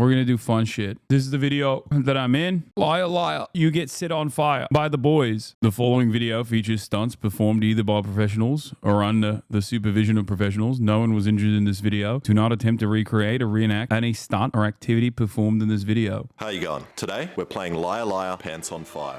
We're going to do fun shit. This is the video that I'm in. Liar, liar. You get set on fire by the boys. The following video features stunts performed either by professionals or under the supervision of professionals. No one was injured in this video. Do not attempt to recreate or reenact any stunt or activity performed in this video. How you going? Today, we're playing Liar, Liar, Pants on Fire.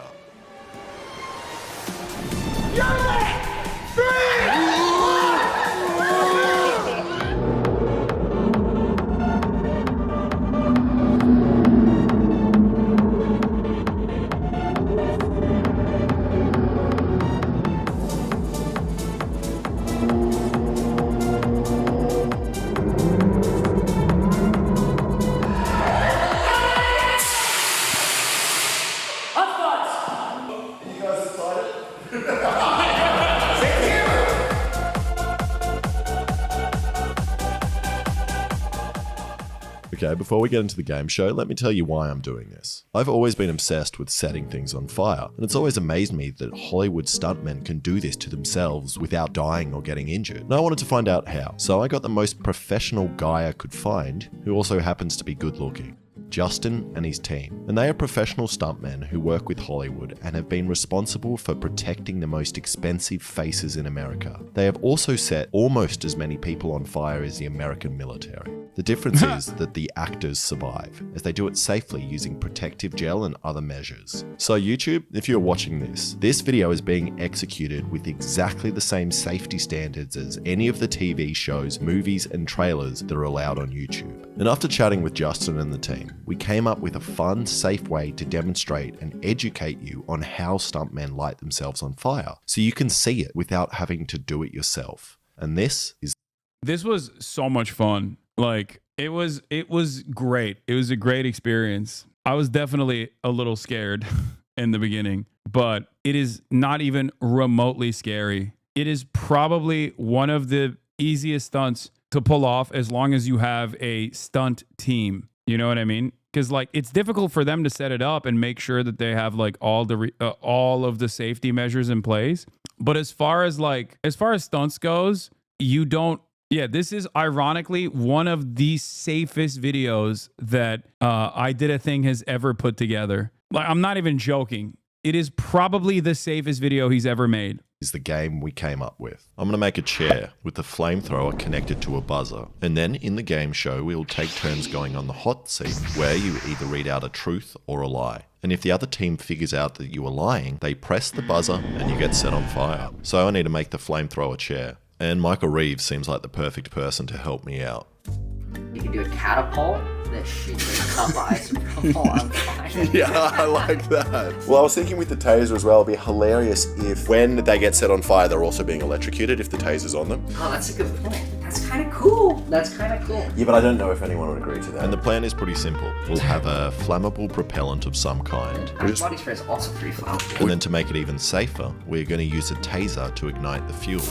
Okay, before we get into the game show, let me tell you why I'm doing this. I've always been obsessed with setting things on fire, and it's always amazed me that Hollywood stuntmen can do this to themselves without dying or getting injured. And I wanted to find out how, so I got the most professional guy I could find, who also happens to be good looking. Justin and his team. And they are professional stuntmen who work with Hollywood and have been responsible for protecting the most expensive faces in America. They have also set almost as many people on fire as the American military. The difference is that the actors survive, as they do it safely using protective gel and other measures. So YouTube, if you're watching this video is being executed with exactly the same safety standards as any of the TV shows, movies, and trailers that are allowed on YouTube. And after chatting with Justin and the team, we came up with a fun, safe way to demonstrate and educate you on how stuntmen light themselves on fire, so you can see it without having to do it yourself. And this was so much fun. Like, it was great. It was a great experience. I was definitely a little scared in the beginning, but it is not even remotely scary. It is probably one of the easiest stunts to pull off as long as you have a stunt team. You know what I mean? Because like it's difficult for them to set it up and make sure that they have like all of the safety measures in place. But as far as stunts goes, you don't. Yeah, this is ironically one of the safest videos that I Did a Thing has ever put together. Like, I'm not even joking. It is probably the safest video he's ever made. Is the game we came up with. I'm going to make a chair with a flamethrower connected to a buzzer. And then in the game show, we'll take turns going on the hot seat, where you either read out a truth or a lie. And if the other team figures out that you are lying, they press the buzzer and you get set on fire. So I need to make the flamethrower chair. And Michael Reeves seems like the perfect person to help me out. You can do a catapult that shoots a cup of isopropyl on fire. Yeah, I like that. Well, I was thinking with the taser as well, it'd be hilarious if when they get set on fire, they're also being electrocuted if the taser's on them. Oh, that's a good point. That's kind of cool. Yeah, but I don't know if anyone would agree to that. And the plan is pretty simple. We'll have a flammable propellant of some kind. Body spray is also pretty flammable. And then to make it even safer, we're going to use a taser to ignite the fuel.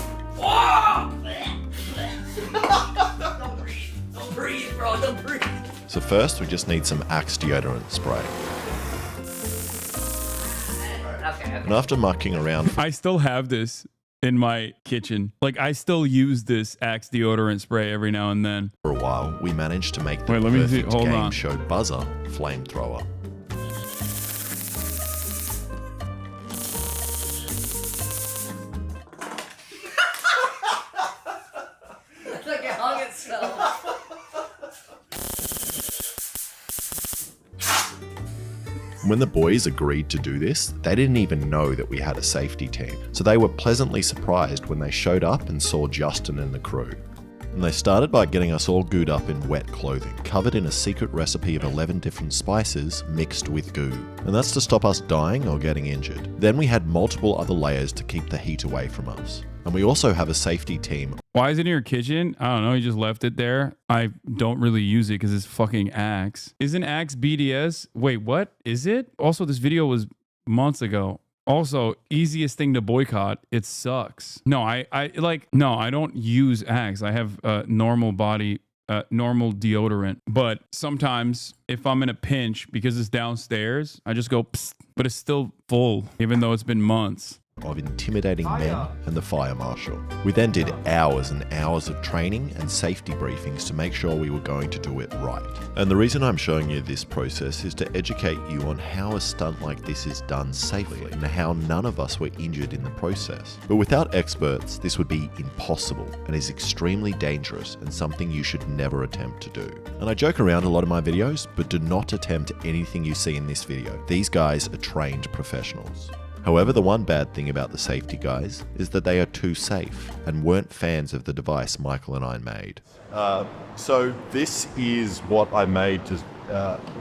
Don't breathe, bro. Don't breathe. So first, we just need some Axe deodorant spray. Okay. And after mucking around, I still have this in my kitchen. Like, I still use this Axe deodorant spray every now and then. For a while, we managed to make the perfect Hold game on. show buzzer flamethrower. It's like it hung itself. When the boys agreed to do this, they didn't even know that we had a safety team, so they were pleasantly surprised when they showed up and saw Justin and the crew. And they started by getting us all gooed up in wet clothing, covered in a secret recipe of 11 different spices mixed with goo. And that's to stop us dying or getting injured. Then we had multiple other layers to keep the heat away from us. And we also have a safety team. Why is it in your kitchen? I don't know. You just left it there. I don't really use it because it's fucking Axe. Isn't Axe BDS? Wait, what? Is it? Also, this video was months ago. Also, easiest thing to boycott. It sucks. No, I don't use Axe. I have normal deodorant. But sometimes if I'm in a pinch because it's downstairs, I just go, psst, but it's still full, even though it's been months. of intimidating men and the fire marshal. We then did hours and hours of training and safety briefings to make sure we were going to do it right. And the reason I'm showing you this process is to educate you on how a stunt like this is done safely and how none of us were injured in the process. But without experts, this would be impossible and is extremely dangerous and something you should never attempt to do. And I joke around a lot in my videos, but do not attempt anything you see in this video. These guys are trained professionals. However, the one bad thing about the safety guys is that they are too safe and weren't fans of the device Michael and I made. So this is what I made to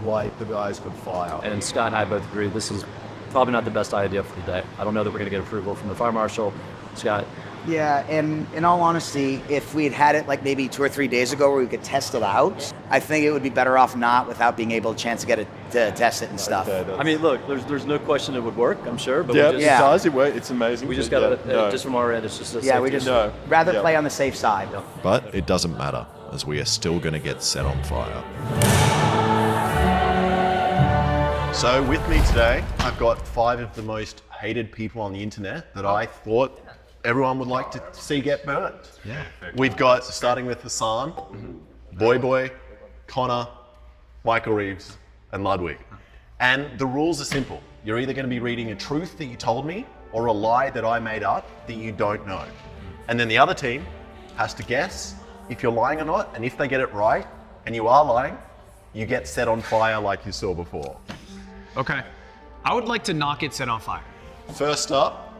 light the guys could fire. And Scott and I both agree this is probably not the best idea for the day. I don't know that we're going to get approval from the fire marshal. Scott? Yeah, and in all honesty, if we had it like maybe 2 or 3 days ago where we could test it out, I think it would be better off not without being able to chance to get it to test it and stuff. I mean, look, there's no question it would work, I'm sure, but Yeah, we it just, does. It works. It's amazing. we just got to, just from our end, it's just a Yeah, we safety just issue. rather play on the safe side. But it doesn't matter, as we are still going to get set on fire. So with me today, I've got 5 of the most hated people on the internet that I thought everyone would like to see get burnt. Yeah. We've got, starting with Hassan, Boy, Connor, Michael Reeves, and Ludwig. And the rules are simple. You're either going to be reading a truth that you told me or a lie that I made up that you don't know. And then the other team has to guess if you're lying or not, and if they get it right, and you are lying, you get set on fire like you saw before. Okay. I would like to not get set on fire. First up,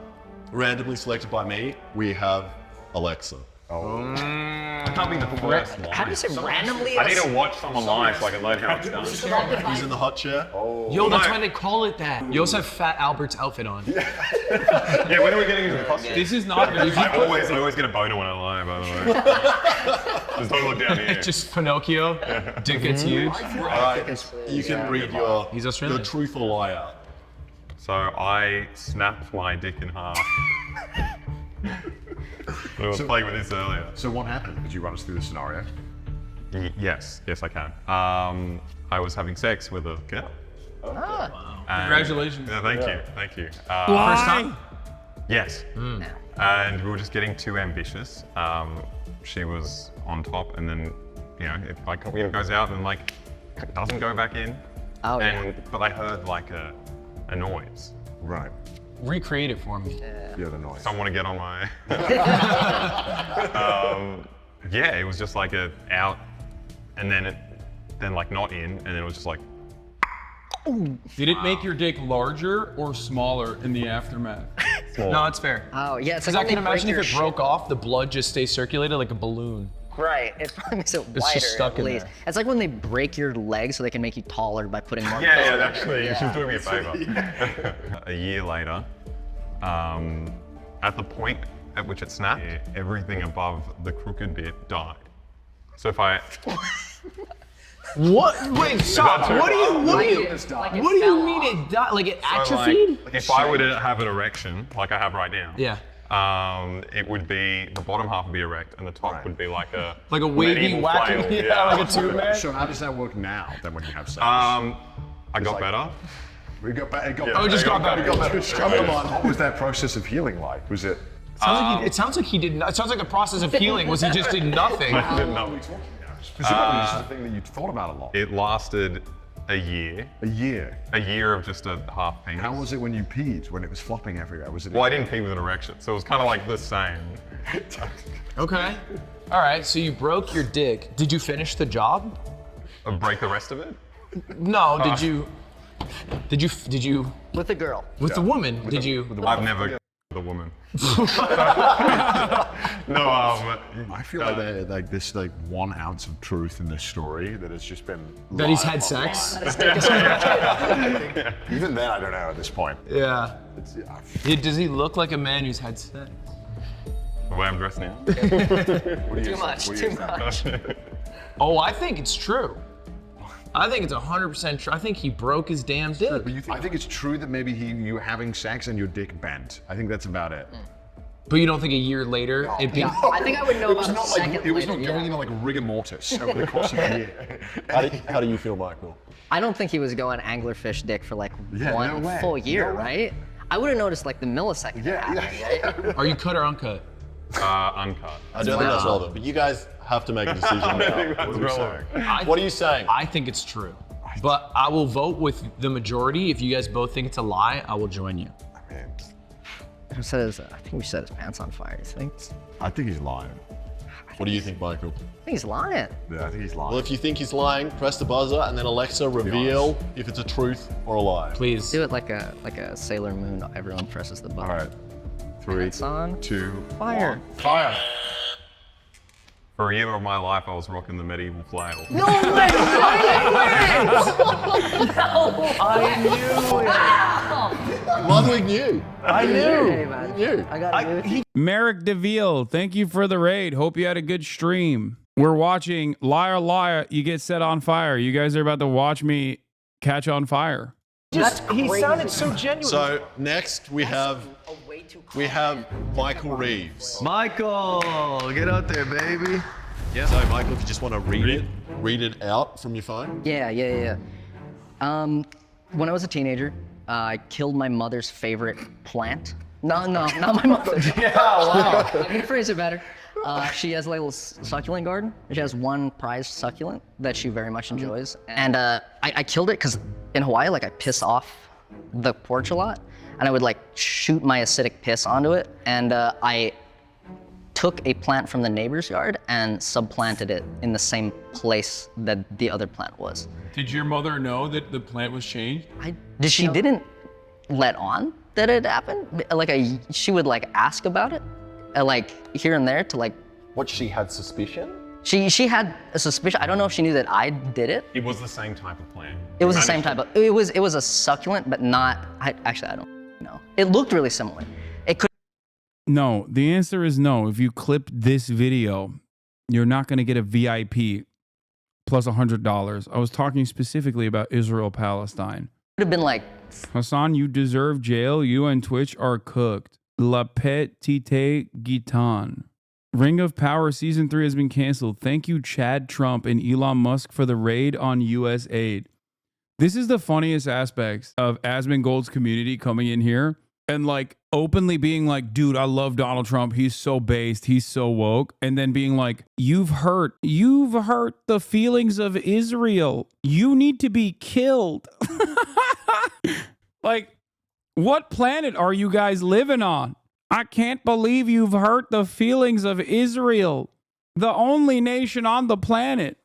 randomly selected by me, we have Aleksa. I can't be the first one. How do you say randomly? I need to watch someone live so I can learn how it's done. He's in the hot chair. Yo, that's why they call it that. You also have Fat Albert's outfit on. Yeah, when are we getting into the costume? This is not. I always get a boner when I lie, by the way. Just don't look down here. Just Pinocchio. Dick gets huge. Alright, you can read your Australian. truth or lie out. So I snapped my dick in half. We were playing with this earlier. So what happened? Could you run us through the scenario? Yes, I can. I was having sex with a girl. Congratulations. Yeah, thank you. First time? Yes. And we were just getting too ambitious. She was on top, and then, if like it goes out and like doesn't go back in. Oh, yeah. But I heard like a noise. Right. Recreate it for me. Yeah, the noise. So I want to get on my. Yeah, it was just like a out, and then like not in, and then it was just like. Did it make your dick larger or smaller in the aftermath? No, it's fair. Oh, yeah. It's Because like I can imagine if it broke off, the blood just stays circulated like a balloon. Right. It probably makes it It's wider just stuck at in least. there. It's like when they break your leg so they can make you taller by putting more. Yeah, actually, she was doing me a favor. A year later, at the point at which it snapped, everything above the crooked bit died. So if I. What? Wait, stop. What do you mean it died? Like it atrophied? Like, if I were to have an erection, like I have right now. Yeah. It would be, the bottom half would be erect and the top would be like a wavy, medieval wacky, flail. yeah, like a tube man. So how does that work now, then when you have sex? I got better. We got better. Oh, it just got better. What was that process of healing like? Was it? It sounds like he did. It sounds like the process of healing was he just did nothing. I did nothing. Presumably this is the thing that you thought about a lot. It lasted a year. A year. A year of just a half penis. How was it when you peed? When it was flopping everywhere? Was it? Well, I didn't pee with an erection, so it was kind of like the same. Okay. All right. So you broke your dick. Did you finish the job? Break the rest of it? No. Did you? With a girl. With the woman? Did you? I've never the woman. No, I feel like there's like this 1 ounce of truth in this story that has just been. That he's had sex? Even then, I don't know at this point. Yeah. Does he look like a man who's had sex? The way I'm dressed now. Too much. Oh, I think it's true. I think it's 100% true. I think he broke his damn dick. I think it's true that maybe you were having sex and your dick bent. I think that's about it. But you don't think a year later it being... I think I would know about a second It was later, not going into like rigor mortis over the course of a year. How do you feel, Michael? I don't think he was going anglerfish dick for like Yeah, one no way. full year, No way. right? I would have noticed like the millisecond. Yeah. Are you cut or uncut? Uncut. I don't think that's relevant, but you guys have to make a decision now. That's relevant. What are you saying? I think it's true. But I will vote with the majority. If you guys both think it's a lie, I will join you. I think we set his pants on fire, you think? I think he's lying. What do you think, Michael? I think he's lying. Yeah, I think he's lying. Well, if you think he's lying, press the buzzer and then Alexa reveal if it's a truth or a lie. Please. Do it like a Sailor Moon. Everyone presses the button. All right. 3, Pants on. 2, Fire. Fire. For a year of my life, I was rocking the medieval flail. No way! Ludwig knew. I knew. Knew. I got you. Merrick DeVille, thank you for the raid. Hope you had a good stream. We're watching Liar Liar, You Get Set on Fire. You guys are about to watch me catch on fire. He sounded so genuine. So next we have Michael Reeves. Michael, get out there, baby. Yeah. So Michael, if you just want to read it out from your phone. Yeah. When I was a teenager, I killed my mother's favorite plant. No, not my mother. Yeah, wow. I'm gonna phrase it better. She has a little succulent garden. She has one prized succulent that she very much enjoys. And I killed it because in Hawaii, like I piss off the porch a lot. And I would like shoot my acidic piss onto it. And I took a plant from the neighbor's yard and subplanted it in the same place that the other plant was. Did your mother know that the plant was changed? She didn't let on that it happened. She would like ask about it, like here and there to like. What, she had suspicion? She had a suspicion. I don't know if she knew that I did it. It was the same type of plant. It was the same type of. It was a succulent, but not. I don't know. It looked really similar. It could. No, the answer is no. If you clip this video, you're not going to get a VIP plus $100. I was talking specifically about Israel-Palestine. Could have been like. Hasan, you deserve jail. You and Twitch are cooked. La Petite Gitan. Ring of Power Season 3 has been canceled. Thank you, Chad Trump and Elon Musk, for the raid on U.S. aid. This is the funniest aspects of Asmongold's community coming in here and like openly being like, dude, I love Donald Trump. He's so based. He's so woke. And then being like, you've hurt the feelings of Israel. You need to be killed. Like, what planet are you guys living on? I can't believe you've hurt the feelings of Israel, the only nation on the planet.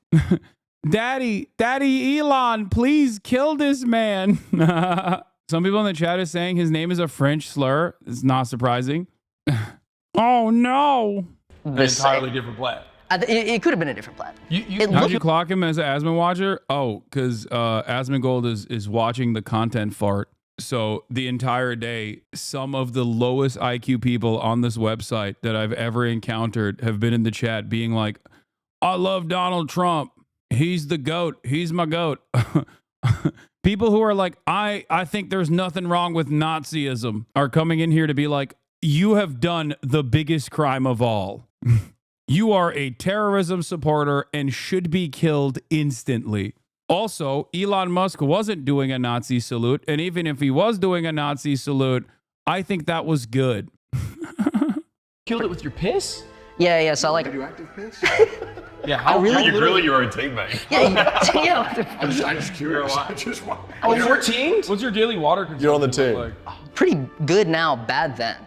Daddy Elon, please kill this man. Some people in the chat are saying his name is a French slur. It's not surprising. Oh no. An entirely different plant. It could have been a different plant. How'd you clock him as an Asmon watcher? Oh, because Asmongold is watching the content fart. So the entire day, some of the lowest IQ people on this website that I've ever encountered have been in the chat being like, I love Donald Trump. He's the GOAT. He's my GOAT. People who are like, I think there's nothing wrong with Nazism are coming in here to be like, you have done the biggest crime of all. You are a terrorism supporter and should be killed instantly. Also, Elon Musk wasn't doing a Nazi salute, and even if he was doing a Nazi salute, I think that was good. Killed it with your piss? Yeah. So like. Radioactive piss? Yeah. How Are you really your own teammate? Yeah. I'm just curious. Oh, 14? What's your daily water consumption? You're on the team. Like? Pretty good now, bad then.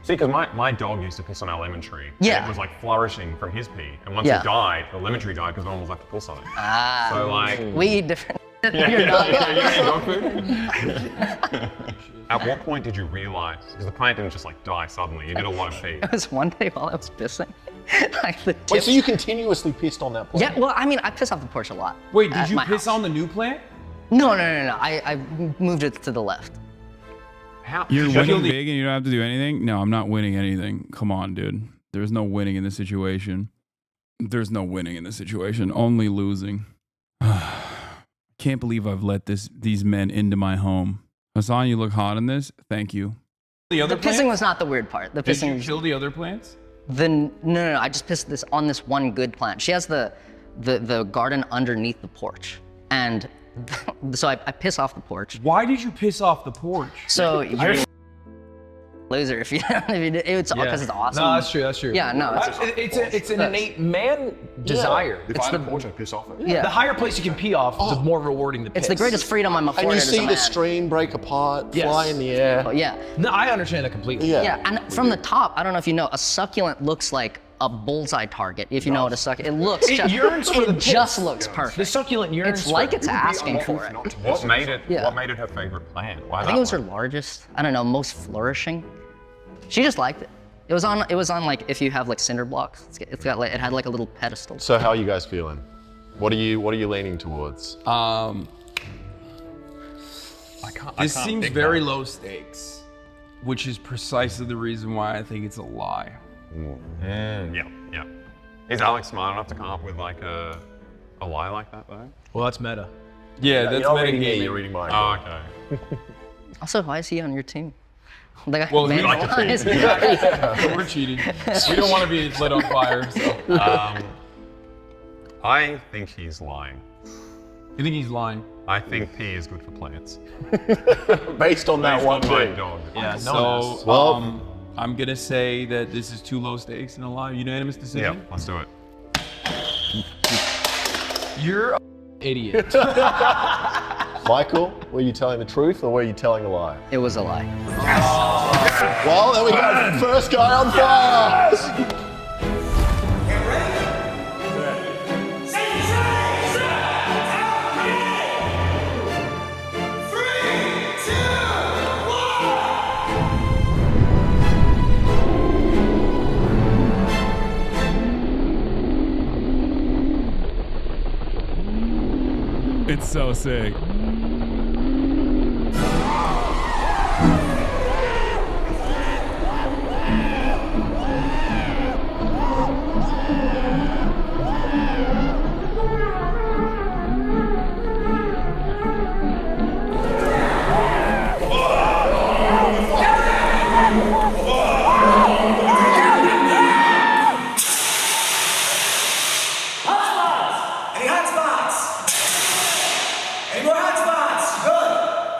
See, because my dog used to piss on our lemon tree. Yeah. And it was like flourishing from his pee. And once Yeah. it died, the lemon tree died because no one was left to piss on it. Ah. So like... We eat different. You dog food? At what point did you realize? Because the plant didn't just like die suddenly. You did a lot of pee. It was one day while I was pissing. Like the Wait, tips. so you continuously pissed on that plant? Yeah, well, I mean, I piss off the porch a lot. Wait, did at you my piss house. on the new plant? No. I moved it to the left. How? You're Did you winning feel big and you don't have to do anything? No, I'm not winning anything. Come on, dude. There's no winning in this situation. There's no winning in this situation. Only losing. Can't believe I've let these men into my home. Hasan, you look hot in this. Thank you. The other The pissing was not the weird part. The Did pissing you was kill the other plants? No. I just pissed this on this one good plant. She has the garden underneath the porch, and so I piss off the porch. Why did you piss off the porch? So loser if you it's because it's awesome. No, that's true. That's true. Yeah, no, It's an innate man desire. If I had a Porsche, I'd piss off it. Yeah. The higher place you can pee off, the more rewarding the piss. It's the greatest freedom I'm afforded And you as a see the man. stream break apart, Yes. fly in the air. Oh, yeah. No, I understand that completely. Yeah, and from the top, I don't know if you know, a succulent looks like a bullseye target. If you know what a succulent, it looks. It yearns for the It just piss. looks perfect. The succulent yearns. It's like for it's asking for it. What made it? Yeah. What made it her favorite plant? Why I think it was her largest. I don't know, most flourishing. She just liked it. It was on like if you have like cinder blocks. It's got like it had like a little pedestal. So how are you guys feeling? What are you leaning towards? This seems very low stakes, which is precisely the reason why I think it's a lie. Yeah. Is Alex smart enough to come up with like a lie like that though? Well, that's meta. Yeah, that's you're reading metagaming. you're reading mine. Oh, okay. Also, why is he on your team? The guy Well, who we made like the to lies. We're cheating. We don't want to be lit on fire. So. I think he's lying. You think he's lying? I think pee is good for plants. Based on that Based one on my thing. dog. Yeah. knows. So, I'm gonna say that this is too low stakes and a lie. Unanimous Yeah, decision. let's do it. You're an idiot. Michael, were you telling the truth or were you telling a lie? It was a lie. Well, there we go. First guy on fire. It's so sick. Any hot spots? Any more hot spots? Good.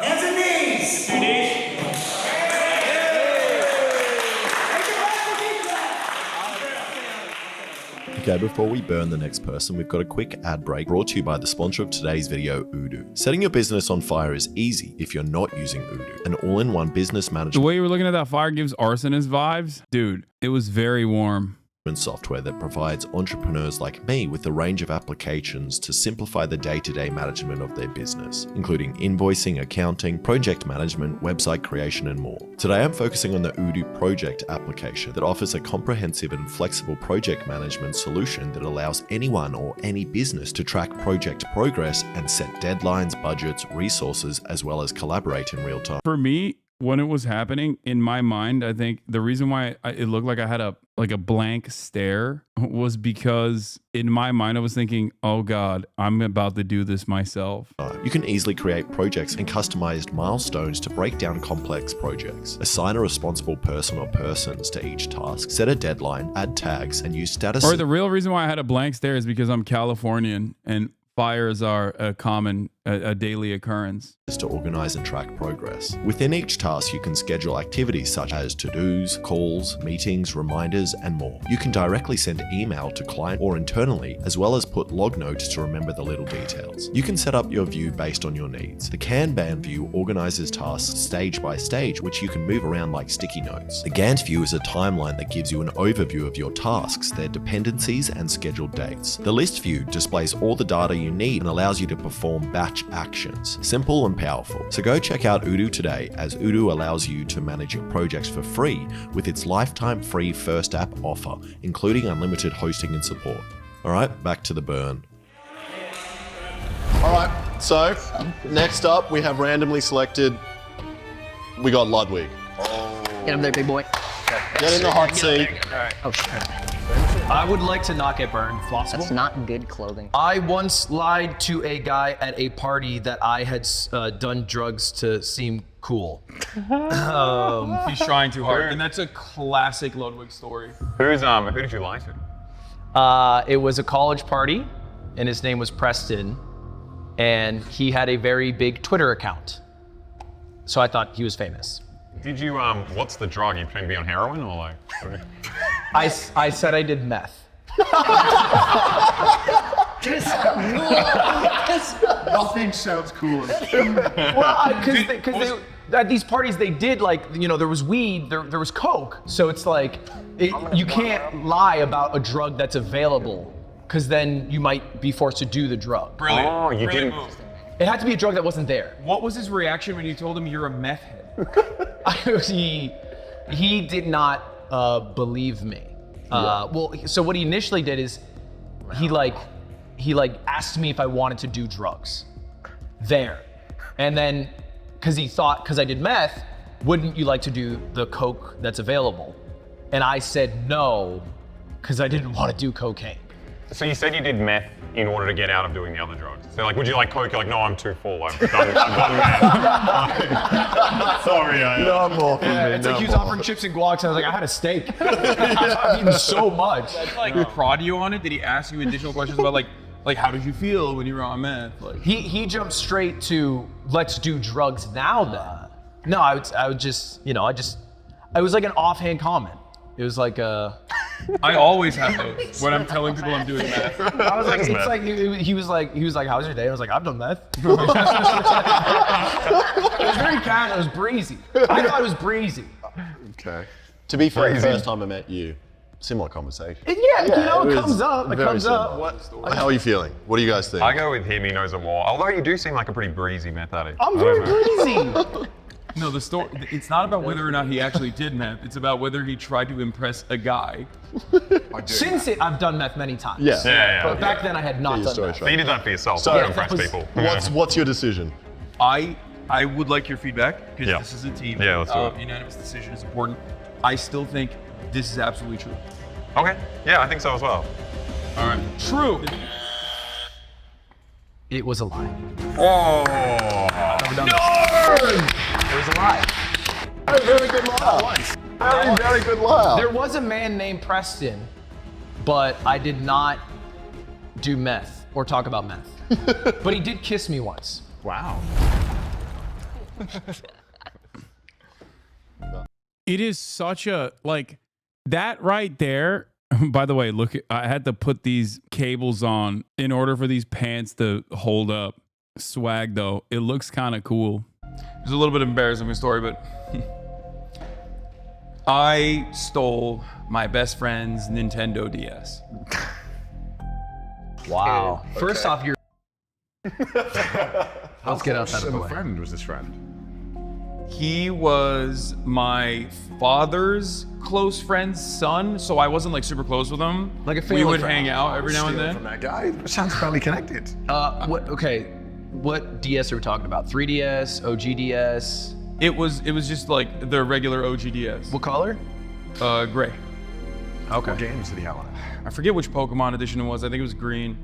Hands and knees. Your knees. Okay, before we burn the next person, we've got a quick ad break brought to you by the sponsor of today's video, Odoo. Setting your business on fire is easy if you're not using Odoo, an all-in-one business The management way you were looking at that fire gives arsonist vibes. Dude, it was very warm. software that provides entrepreneurs like me with a range of applications to simplify the day-to-day management of their business, including invoicing, accounting, project management, website creation, and more. Today I'm focusing on the Odoo Project application that offers a comprehensive and flexible project management solution that allows anyone or any business to track project progress and set deadlines, budgets, resources, as well as collaborate in real time. For me, when it was happening in my mind, I think the reason why it looked like I had a blank stare was because in my mind I was thinking, oh God, I'm about to do this myself. You can easily create projects and customized milestones to break down complex projects. Assign a responsible person or persons to each task, set a deadline, add tags, and use status. Or the real reason why I had a blank stare is because I'm Californian and fires are a daily occurrence. To organize and track progress. Within each task, you can schedule activities such as to-dos, calls, meetings, reminders, and more. You can directly send email to client or internally, as well as put log notes to remember the little details. You can set up your view based on your needs. The Kanban view organizes tasks stage by stage, which you can move around like sticky notes. The Gantt view is a timeline that gives you an overview of your tasks, their dependencies, and scheduled dates. The list view displays all the data you need and allows you to perform batch actions. Simple and powerful. So go check out Odoo today, as Odoo allows you to manage your projects for free with its lifetime free first app offer, including unlimited hosting and support. All right, back to the burn. All right, so next up we have randomly selected, we got Ludwig. Get him there, big boy. Get in the hot seat. Oh shit. I would like to not get burned, if possible. That's not good clothing. I once lied to a guy at a party that I had done drugs to seem cool. He's trying too hard, and that's a classic Ludwig story. Who did you lie to? It was a college party, and his name was Preston, and he had a very big Twitter account. So I thought he was famous. Did you, what's the drug? You pretend to be on heroin or like? I said I did meth. Nothing sounds cooler. Well, because at these parties they did like, you know, there was weed, there was coke, so it's like you can't lie about a drug that's available, because then you might be forced to do the drug. Brilliant. Oh, you Brilliant didn't. move. It had to be a drug that wasn't there. What was his reaction when you told him you're a meth head? He did not believe me. Well, so what he initially did is he asked me if I wanted to do drugs there, and then because I did meth, wouldn't you like to do the coke that's available? And I said no, because I didn't want to do cocaine. So you said you did meth in order to get out of doing the other drugs. So like, would you like coke? You're like, no, I'm too full. I've done meth. Sorry, No more for me. It's like he was offering chips and guacs, and I was like, I had a steak. I've eaten so much. Like, prod you on it? Did he ask you additional questions about like how did you feel when you were on meth? Like, He jumped straight to let's do drugs now then. No, I would just, you know, it was like an offhand comment. It was like I always have those when I'm telling people I'm doing meth. I was like, it's like he was like, how was your day? I was like, I've done meth. It was very casual. It was breezy. I thought it was breezy. Okay. To be fair, the first time I met you, similar conversation. Yeah, you know, it comes up. It comes up. How are you feeling? What do you guys think? I go with him. He knows it more. Although you do seem like a pretty breezy meth addict. I'm very breezy. No, the story, it's not about whether or not he actually did meth. It's about whether he tried to impress a guy. Since I've done meth many times. Yeah. But back then I had not done meth. But you did that for yourself, So, to impress people. What's your decision? I would like your feedback, because this is a team. Yeah, let's do it. Unanimous decision is important. I still think this is absolutely true. Okay. Yeah, I think so as well. All right. True. It was a lie. Oh. It was a lie. A very good liar. Very good liar. There was a man named Preston, but I did not do meth or talk about meth. But he did kiss me once. Wow. It is such a, like, that right there. By the way, look, I had to put these cables on in order for these pants to hold up. Swag, though. It looks kind of cool. It's a little bit embarrassing story, but I stole my best friend's Nintendo DS. Wow. First off, you're. Let's get outside of the way. friend was this friend? He was my father's close friend's son, so I wasn't like super close with him. Like a family We would friend. hang out every now and Stealing then. from that guy? Sounds fairly connected. What DS are we talking about? 3DS, OGDS? It was just like the regular OGDS. What color? Gray. What games did he have on it? I forget which Pokemon edition it was. I think it was green,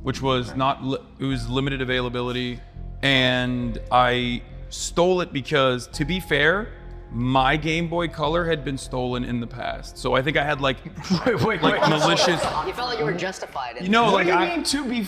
which was it was limited availability, and I stole it because, to be fair, my Game Boy Color had been stolen in the past. So I think I had like malicious. You felt like you were justified. You know, What like do you mean to be?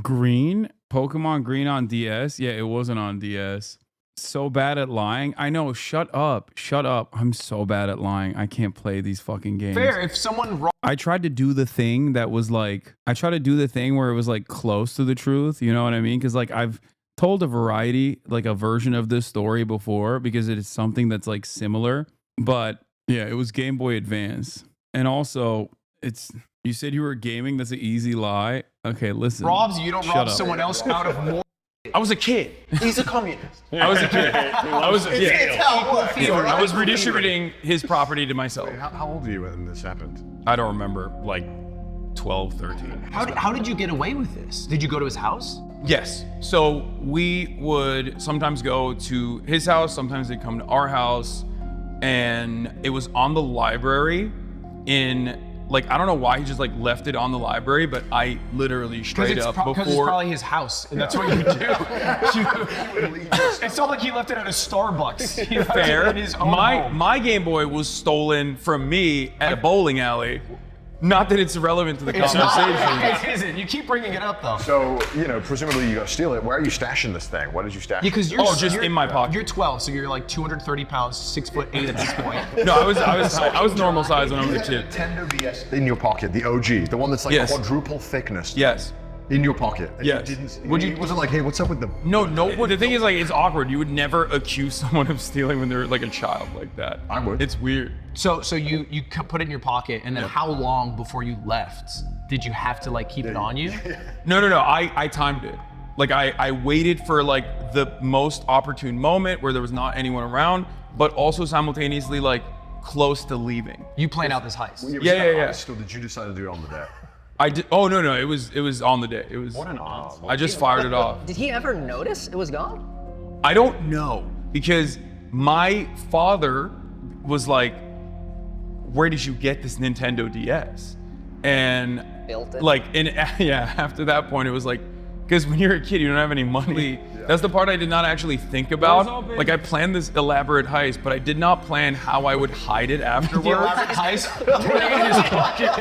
Green? Pokemon Green on DS? Yeah, it wasn't on DS. So bad at lying. I know, shut up. Shut up. I'm so bad at lying. I can't play these fucking games. Fair, if someone I tried to do the thing that was like, I tried to do the thing where it was like close to the truth. You know what I mean? Because like I've told a variety, like a version of this story before, because it is something that's like similar. But yeah, it was Game Boy Advance. And also, you said you were gaming. That's an easy lie. Okay, listen. robs you, don't Shut rob up. someone else out of more. I was a kid. He's a communist. I was a kid. I was Theodore, I was redistributing his property to myself. How old were you when this happened? I don't remember, like 12, 13. How did you get away with this? Did you go to his house? Yes. So we would sometimes go to his house, sometimes they'd come to our house, and it was on the library in, like, I don't know why he just like left it on the library, but I literally straight up Because it's probably his house, and that's what you do. It's not like he left it at a Starbucks. He left it Fair. in his own home. My Game Boy was stolen from me at a bowling alley. Not that it's relevant to the It's conversation. not. It isn't. You keep bringing it up though. So, you know, presumably you got to steal it. Where are you stashing this thing? What did you stash? Because you're just in my pocket. You're 12, so you're like 230 pounds, 6'8" at this point. No, I was normal size when I was a kid. Nintendo DS in your pocket, the OG, the one that's like Yes. quadruple thickness. Yes. In your pocket. And Yes. You didn't. Would you- Was it like, hey, what's up with the? No. Well, the thing is, like, it's awkward. You would never accuse someone of stealing when they're like a child like that. I would. It's weird. So you put it in your pocket, and then how long before you left did you have to like keep it on you? No. I timed it. Like I waited for like the most opportune moment where there was not anyone around, but also simultaneously like close to leaving. You planned out this heist. Yeah. Still, did you decide to do it on the day? I did. Oh no, it was on the day. It was. What an asshole. I just fired it off. Did he ever notice it was gone? I don't know because my father was like, "Where did you get this Nintendo DS?" And Built it. like, and yeah, after that point, it was like, because when you're a kid, you don't have any money. That's the part I did not actually think about. Like, I planned this elaborate heist, but I did not plan how I would hide it afterwards. The elaborate heist, putting it in his pocket.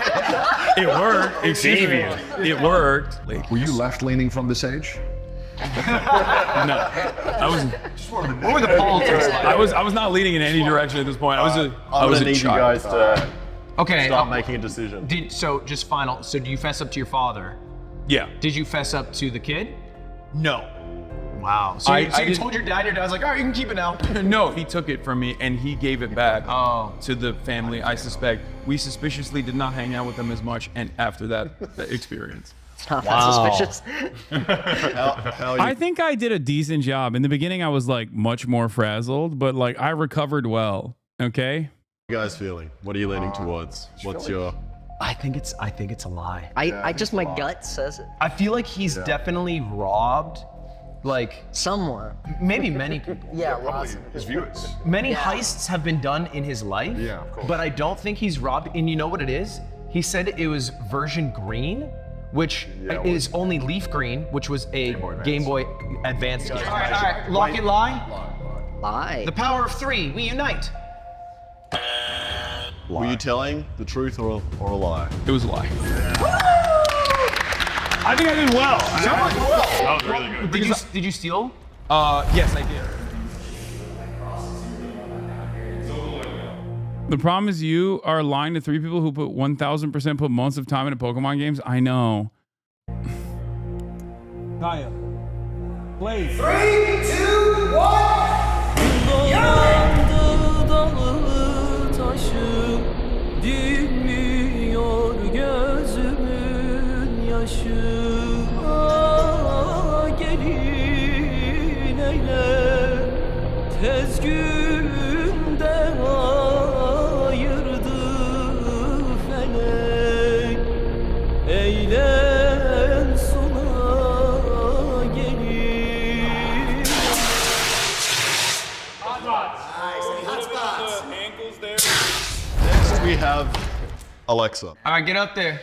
It worked. Excuse me. It worked. Like, Were you left leaning from this age? no, I was. What were the politics like? I was not leaning in any direction at this point. I was I'm a gonna need you child. guys to Okay. start making a decision. So just final. So do you fess up to your father? Yeah. Did you fess up to the kid? No. Wow. So, I you didn't- told your dad. Your dad was like, all right, you can keep it now. No, he took it from me and he gave it back Oh. to the family. I suspect we suspiciously did not hang out with them as much, and after that experience. It's not that suspicious. How I think I did a decent job. In the beginning, I was like much more frazzled, but like I recovered well. Okay. you guys feeling? What are you leaning towards? What's your? I think it's a lie. I just, my gut says it. I feel like he's definitely robbed, like Somewhere. maybe many people. Yeah, lots. His viewers. Many heists have been done in his life. Yeah, of course. But I don't think he's robbed. And you know what it is? He said it was version green, which is only leaf green, which was a Game Boy Advance game. All right. Lock it, lie. Lie. The power of 3. We unite. Were you telling the truth or a lie? It was a lie. I think I did well. That was really good. Did you steal? Yes, I did. The problem is you are lying to 3 people who put 1,000% put months of time into Pokemon games. I know. Kaya. Play. 3, 2, 1. Dağı taşı dinmiyor gözümün yaşı. Gelin eyle tez günde ayırdı felek. Eğlen sona gelin. Next we have Aleksa. All right, get up there.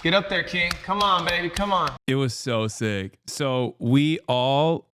Get up there, King. Come on, baby. Come on. It was so sick. So we all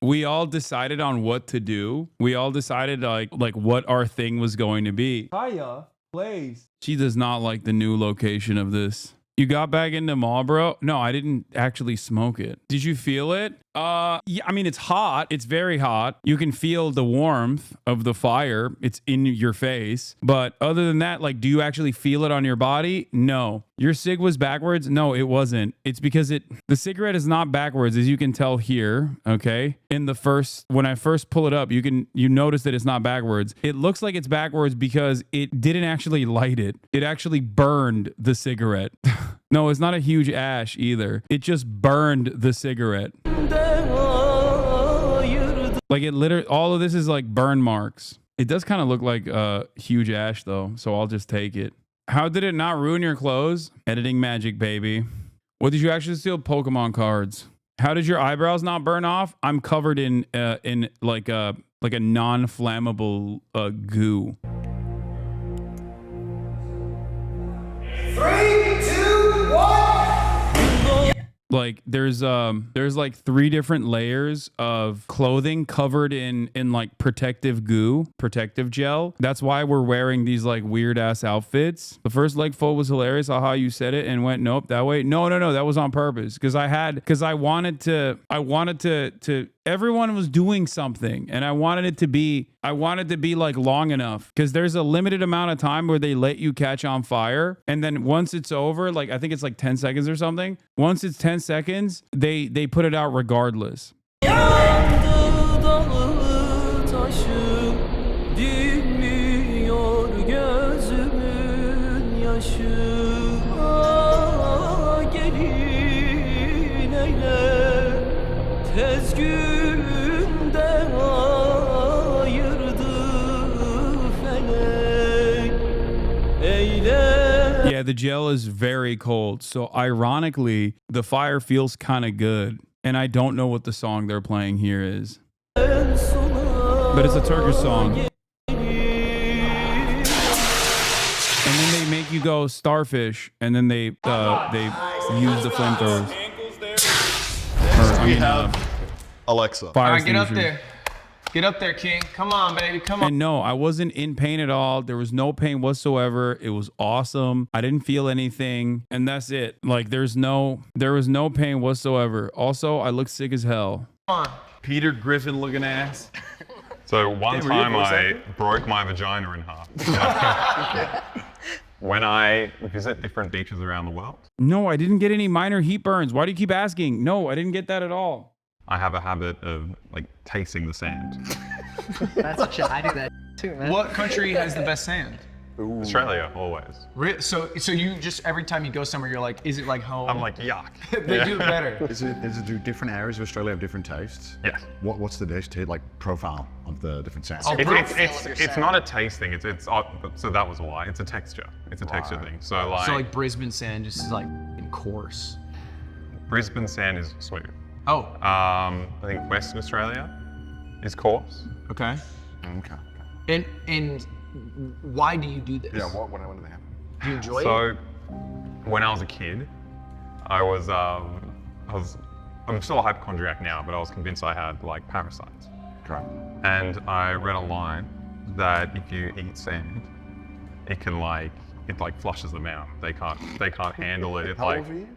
decided on what to do. We all decided like what our thing was going to be. Kaya plays. She does not like the new location of this. You got back into Marlboro? No, I didn't actually smoke it. Did you feel it? Yeah, I mean, it's hot. It's very hot. You can feel the warmth of the fire. It's in your face. But other than that, like, do you actually feel it on your body? No. Your cig was backwards? No, it wasn't. It's because the cigarette is not backwards, as you can tell here, okay? When I first pull it up, you notice that it's not backwards. It looks like it's backwards because it didn't actually light it. It actually burned the cigarette. No, it's not a huge ash either. It just burned the cigarette. Like it literally, all of this is like burn marks. It does kind of look like a huge ash though, so I'll just take it. How did it not ruin your clothes? Editing magic, baby. What did you actually steal? Pokemon cards. How did your eyebrows not burn off? I'm covered in like a non-flammable goo. 3, 2, 1. Like there's like 3 different layers of clothing covered in like protective goo, protective gel. That's why we're wearing these like weird ass outfits. The first leg fold was hilarious. How you said it and went nope that way. No, that was on purpose because I wanted to everyone was doing something and I wanted it to be like long enough because there's a limited amount of time where they let you catch on fire, and then once it's over, like I think it's like 10 seconds or something. Once it's 10 seconds, they put it out regardless. Yandı dalı taşı, dinmiyor gözümün yaşı. Ah, gelin eyle, tez günde ayırdı felek. Eyle. Yeah, the gel is very cold. So ironically, the fire feels kind of good. And I don't know what the song they're playing here is. But it's a Turkish song. And then they make you go starfish, and then they use the flamethrowers. Aleksa. Fire All right, get up extinguishers. there. Get up there, King. Come on, baby. Come on. And no, I wasn't in pain at all. There was no pain whatsoever. It was awesome. I didn't feel anything. And that's it. Like there was no pain whatsoever. Also, I look sick as hell. Come on. Peter Griffin looking ass. So one time I broke my vagina in half. When I visit different beaches around the world. No, I didn't get any minor heat burns. Why do you keep asking? No, I didn't get that at all. I have a habit of like tasting the sand. That's shit. I do that too, man. What country has the best sand? Australia, always. So you just every time you go somewhere, you're like, is it like home? I'm like, yuck. They do better. Is it do different areas of Australia have different tastes? Yes. What's the dish like profile of the different sands? It's not a taste thing. It's so that was why. It's a texture. It's a texture thing. So like Brisbane sand just is like coarse. Brisbane sand is sweet. Oh. I think Western Australia is coarse. Okay. Okay. And why do you do this? Yeah. When did they happen? Do you enjoy it? So when I was a kid, I'm still a hypochondriac now, but I was convinced I had like parasites. Okay. And I read a line that if you eat sand, it flushes them out. They can't handle it. How old were you?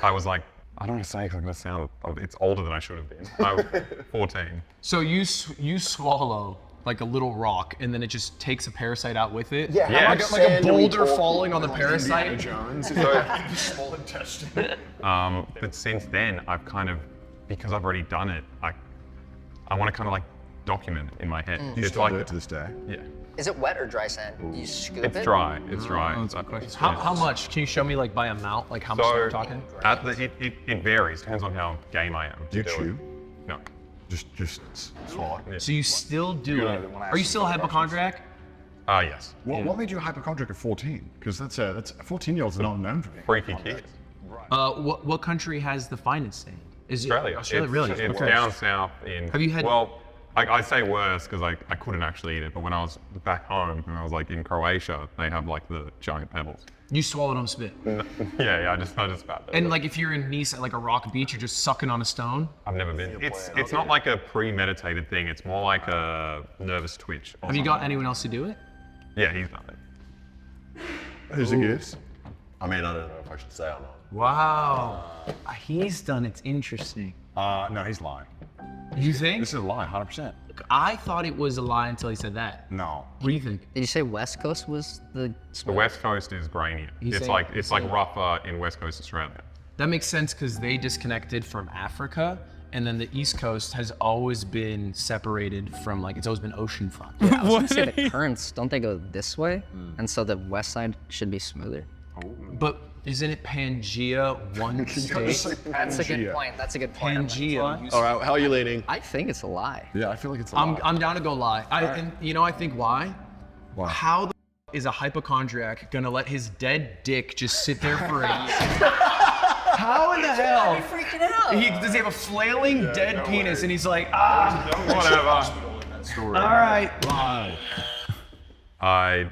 I was like, I don't want to say because I'm going to sound, it's older than I should have been. I was 14. So you swallow like a little rock and then it just takes a parasite out with it? Yeah. Like a boulder falling on the parasite? Jones. Small intestine. But since then, I've kind of, because I've already done it, I want to kind of like document it in my head. You still do it to this day? Yeah. Is it wet or dry sand? Do you scoop it? It's dry. It's dry. Oh, that's a good question. How much? Can you show me like by amount? Like how much So we're talking? it varies. Depends on how game I am. Do you chew? No. Just swallow. Yeah. So you still do it. Are you still a hypochondriac? Yes. What made you a hypochondriac at 14? Because that's 14-year-olds are not known for being. Freaky kids. What country has the finest sand? Is Australia. It Australia, really? It's down south in. Have you had? Well, I say worse because I couldn't actually eat it. But when I was back home and I was like in Croatia, they have like the giant pebbles. You swallow, don't spit. Yeah. I just spat. And like if you're in Nice at like a rock beach, you're just sucking on a stone. I've never been. It's not like a premeditated thing. It's more like a nervous twitch. Have you got anyone else to do it? Yeah, he's done it. Who's it gives? I mean, I don't know if I should say or not. Wow. He's done. It's interesting. No, he's lying. You think? This is a lie, 100%. I thought it was a lie until he said that. No. What do you think? Did you say West Coast was the The West Coast is grainier. It's like rougher in West Coast Australia. That makes sense because they disconnected from Africa, and then the East Coast has always been separated from like it's always been oceanfront. Yeah, I was gonna say the currents, don't they go this way? And so the west side should be smoother. But isn't it Pangea one state? That's a good point. That's a good point. Pangea. All right, how are you leaning? I think it's a lie. Yeah, I feel like it's a lie. I'm down to go lie. And you know I think why? Why? How the is a hypochondriac gonna let his dead dick just sit there for a year? How in the hell? Freaking out. Does he have a flailing dead penis and he's like, Whatever. all right. Lie. I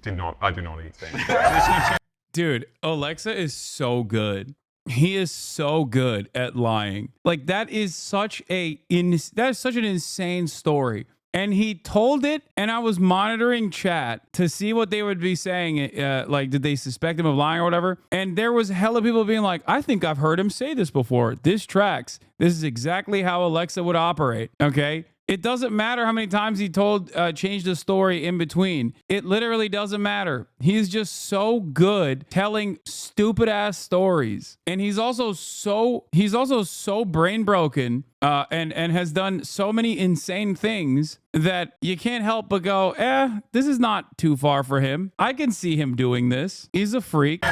do not eat sand. Dude, Aleksa is so good. He is so good at lying. Like that is such an insane story. And he told it, and I was monitoring chat to see what they would be saying. Like, did they suspect him of lying or whatever? And there was hella people being like, I think I've heard him say this before. This tracks. This is exactly how Aleksa would operate. Okay. It doesn't matter how many times he changed the story in between. It literally doesn't matter. He's just so good telling stupid ass stories. And he's also so brain broken and has done so many insane things that you can't help but go, this is not too far for him. I can see him doing this. He's a freak.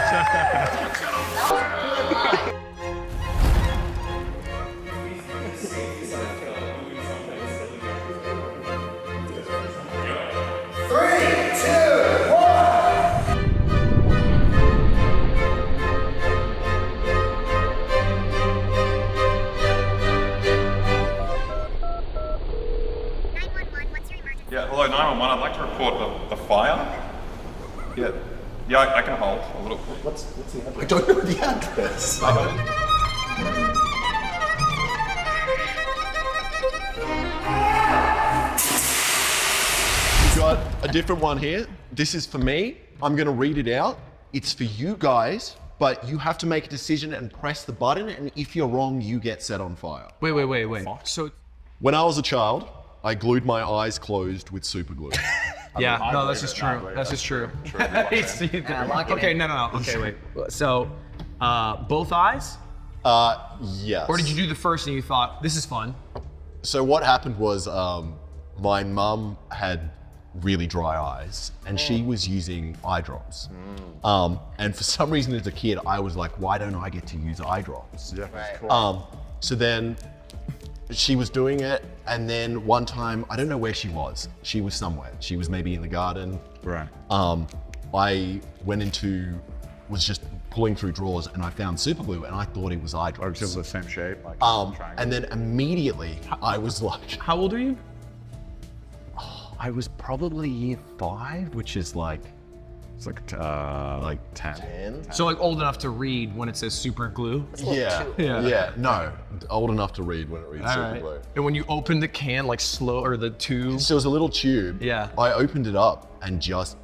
Yeah, hello, 911. I'd like to report the fire. Yeah, I can hold a little. What's the address? I don't know the address. We've got a different one here. This is for me. I'm going to read it out. It's for you guys, but you have to make a decision and press the button, and if you're wrong, you get set on fire. Wait. So, when I was a child, I glued my eyes closed with super glue. yeah, no, this is true. That's just true. Okay, no. Okay, wait. So, both eyes? Yes. Or did you do the first and you thought, this is fun? So what happened was my mum had really dry eyes and she was using eye drops. And for some reason as a kid, I was like, why don't I get to use eye drops? Yeah, right. So then she was doing it, and then one time, I don't know where she was. She was somewhere. She was maybe in the garden. Right. I was just pulling through drawers and I found super glue and I thought it was eye drops. Because it was the same shape, like and then immediately I was like, how old are you? I was probably year 5, which is like, it's like 10. 10. So like old enough to read when it says super glue? Yeah. No, old enough to read when it reads super glue. And when you open the can, like slow, or the tube? So it was a little tube. Yeah. I opened it up and just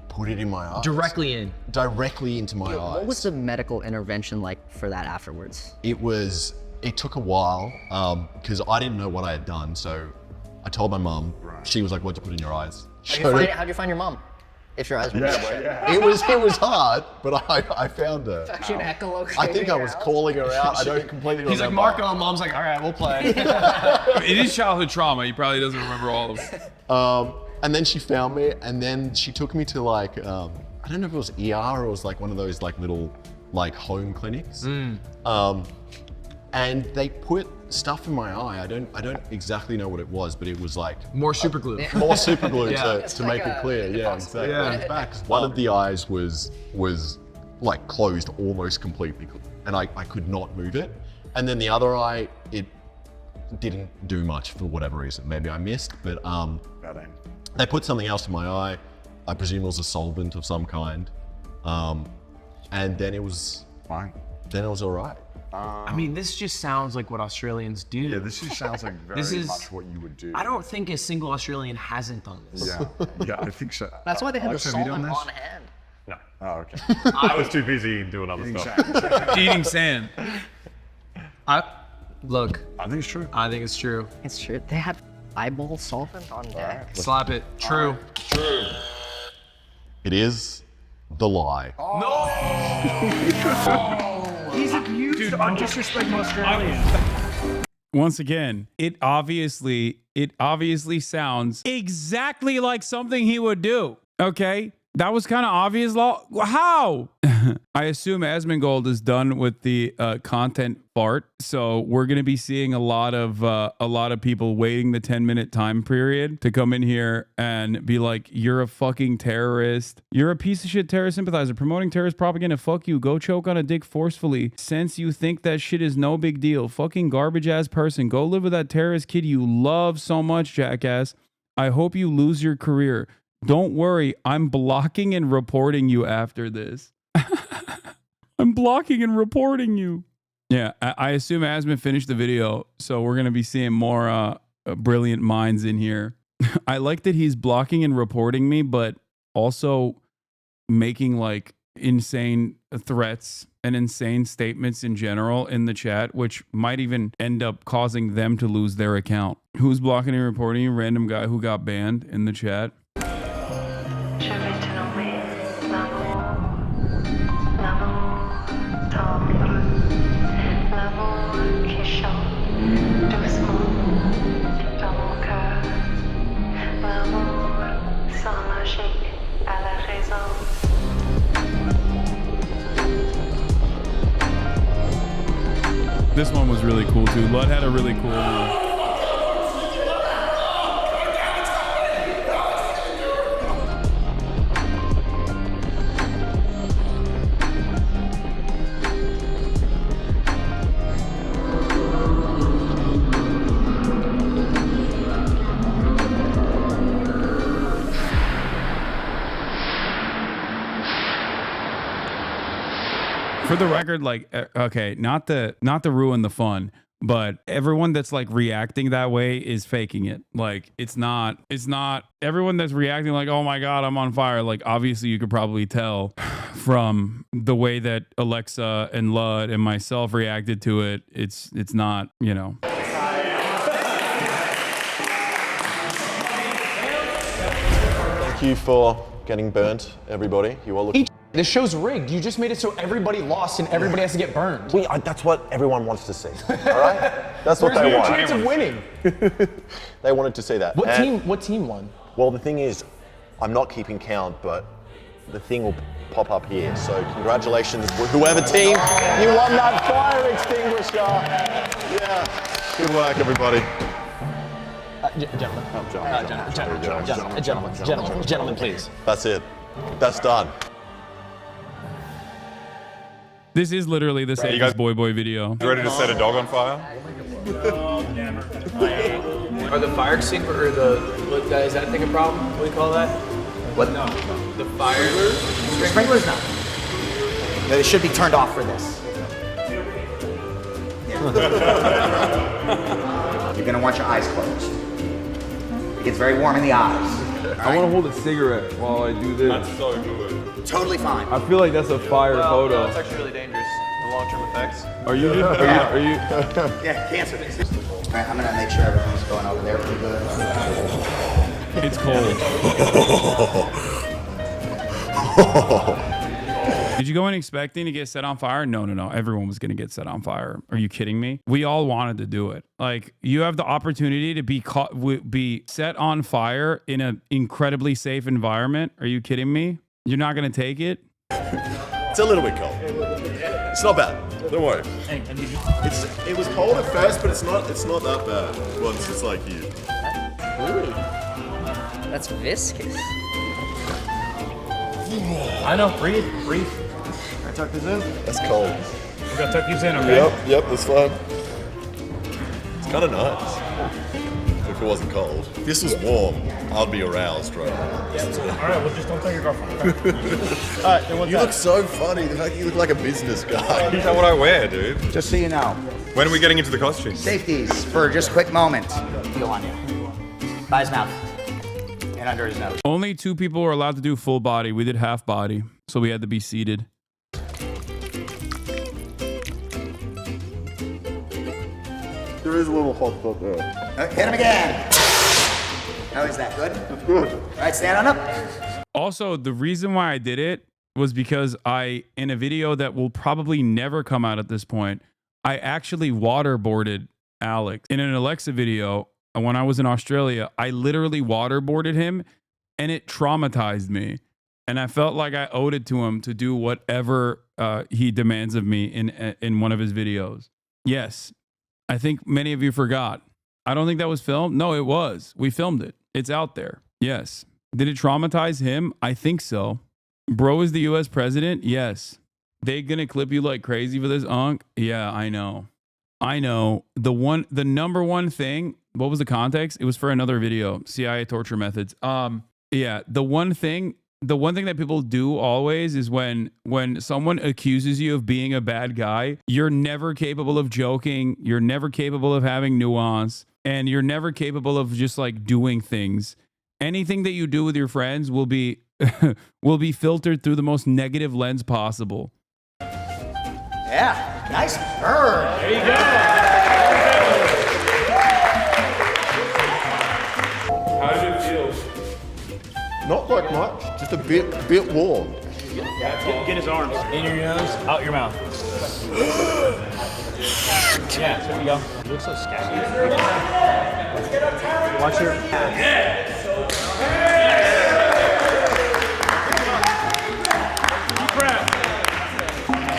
put it in my eyes. Directly in? Directly into my eyes. What was the medical intervention like for that afterwards? It took a while because I didn't know what I had done. So I told my mum. She was like, what'd you put in your eyes? How'd you find your mom? If your eyes were It was hard, but I found her. Actually, an echolocation. I think I was calling her out. I don't completely remember. He's like, Marco, and mom's like, all right, we'll play. It is childhood trauma. He probably doesn't remember all of it. And then she found me, and then she took me to like, I don't know if it was ER or it was like one of those like little like home clinics. And they put stuff in my eye. I don't exactly know what it was, but it was like more super glue. More super glue to make it clear. Yeah, exactly. Yeah. In fact, one of the eyes was like closed almost completely, and I could not move it. And then the other eye, it didn't do much for whatever reason. Maybe I missed, but they put something else in my eye. I presume it was a solvent of some kind. And then it was fine. Then it was all right. I mean, this just sounds like what Australians do. Yeah, this just sounds like very much what you would do. I don't think a single Australian hasn't done this. Yeah, I think so. That's why they have the Alex, have you done solvent this? on hand. No. Oh, okay. I was too busy doing other stuff. Eating sand. Look. I think it's true. I think it's true. It's true. They have eyeball solvent on deck. Slap it. True. True. It is the lie. He's abused on disrespecting Australians. Once again, it obviously sounds exactly like something he would do. Okay? That was kind of obvious. How? I assume Asmongold is done with the content part, so we're gonna be seeing a lot of people waiting the 10-minute time period to come in here and be like, "You're a fucking terrorist. You're a piece of shit terrorist sympathizer promoting terrorist propaganda. Fuck you. Go choke on a dick forcefully since you think that shit is no big deal. Fucking garbage ass person. Go live with that terrorist kid you love so much, jackass. I hope you lose your career. Don't worry, I'm blocking and reporting you after this." I'm blocking and reporting you. Yeah, I assume Asmund finished the video, so we're going to be seeing more brilliant minds in here. I like that he's blocking and reporting me, but also making like insane threats and insane statements in general in the chat, which might even end up causing them to lose their account. Who's blocking and reporting you? Random guy who got banned in the chat. This one was really cool too. Lud had a really cool one. For the record, like, okay, not to ruin the fun, but everyone that's like reacting that way is faking it. Like, it's not everyone that's reacting like, oh my God, I'm on fire. Like, obviously you could probably tell from the way that Aleksa and Lud and myself reacted to it. It's not, you know. Thank you for getting burnt, everybody. You all look. This show's rigged. You just made it so everybody lost and everybody has to get burned. That's what everyone wants to see. All right? That's what they want. Where's your chance of winning? They wanted to see that. What team won? Well, the thing is, I'm not keeping count, but the thing will pop up here. So congratulations, whoever team, you won that fire extinguisher. Yeah. Good work, everybody. Gentlemen, please. That's it. That's done. This is literally the safest boy video. You ready to set a dog on fire? Are the fire extinguisher or is that thing a problem? What do you call that? What? No. The fire Sprinklers, no. They should be turned off for this. You're gonna want your eyes closed. It gets very warm in the eyes. I want to hold a cigarette while I do this. That's so good. Totally fine. I feel like that's a fire photo. No, it's actually really dangerous. The long-term effects. Are you? Yeah, cancer. All right, I'm gonna make sure everything's going over there pretty good. It's cold. Did you go in expecting to get set on fire? No. Everyone was going to get set on fire. Are you kidding me? We all wanted to do it. Like, you have the opportunity to be set on fire in an incredibly safe environment. Are you kidding me? You're not going to take it? It's a little bit cold. It's not bad. Don't worry. It was cold at first, but it's not that bad once it's like you. Ooh. That's viscous. I know. Breathe. Can I tuck this in? That's cold. We gotta tuck these in, okay? Yep, that's fine. It's kind of nice. If it wasn't cold. If this was warm, I'd be aroused right now. Yeah. All right, well, just don't tell your girlfriend. All right, then what's You look so funny. The fact you look like a business guy. Is that what I wear, dude? Just so you know. When are we getting into the costume? Safeties for just a quick moment. Feel on you. By his mouth. And under his nose. Only 2 people were allowed to do full body. We did half body, so we had to be seated. There is a little hot spot there. Hit him again. How is that? Good? It's good. All right, stand on up. Also, the reason why I did it was because in a video that will probably never come out at this point, I actually waterboarded Alex. In an Aleksa video, when I was in Australia, I literally waterboarded him and it traumatized me. And I felt like I owed it to him to do whatever he demands of me in one of his videos. Yes, I think many of you forgot. I don't think that was filmed. No, it was. We filmed it. It's out there. Yes. Did it traumatize him? I think so. Bro is the US president? Yes. They gonna clip you like crazy for this, Unc? Yeah, I know. The number one thing, what was the context? It was for another video, CIA torture methods. Yeah, the one thing the one thing that people do always is when someone accuses you of being a bad guy, you're never capable of joking, you're never capable of having nuance, and you're never capable of just like doing things. Anything that you do with your friends will be will be filtered through the most negative lens possible. Yeah, nice burn. There you go. How did it feel? Not like much, just a bit warm. Get his arms. In your nose, out your mouth. Yeah, there you go. You look so scary. Watch your...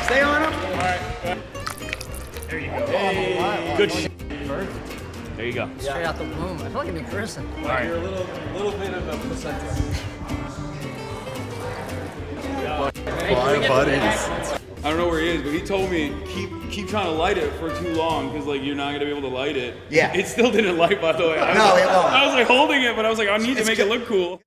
Stay on him. All right. There you go. Hey. Good shit. There you go. Straight out the womb. I feel like I'm in prison. All right. You're a little bit of a placenta. I don't know where he is, but he told me keep trying to light it for too long because like you're not gonna be able to light it. Yeah. It still didn't light, by the way. No, it won't. I was like holding it, but I was like, I need to make it look cool.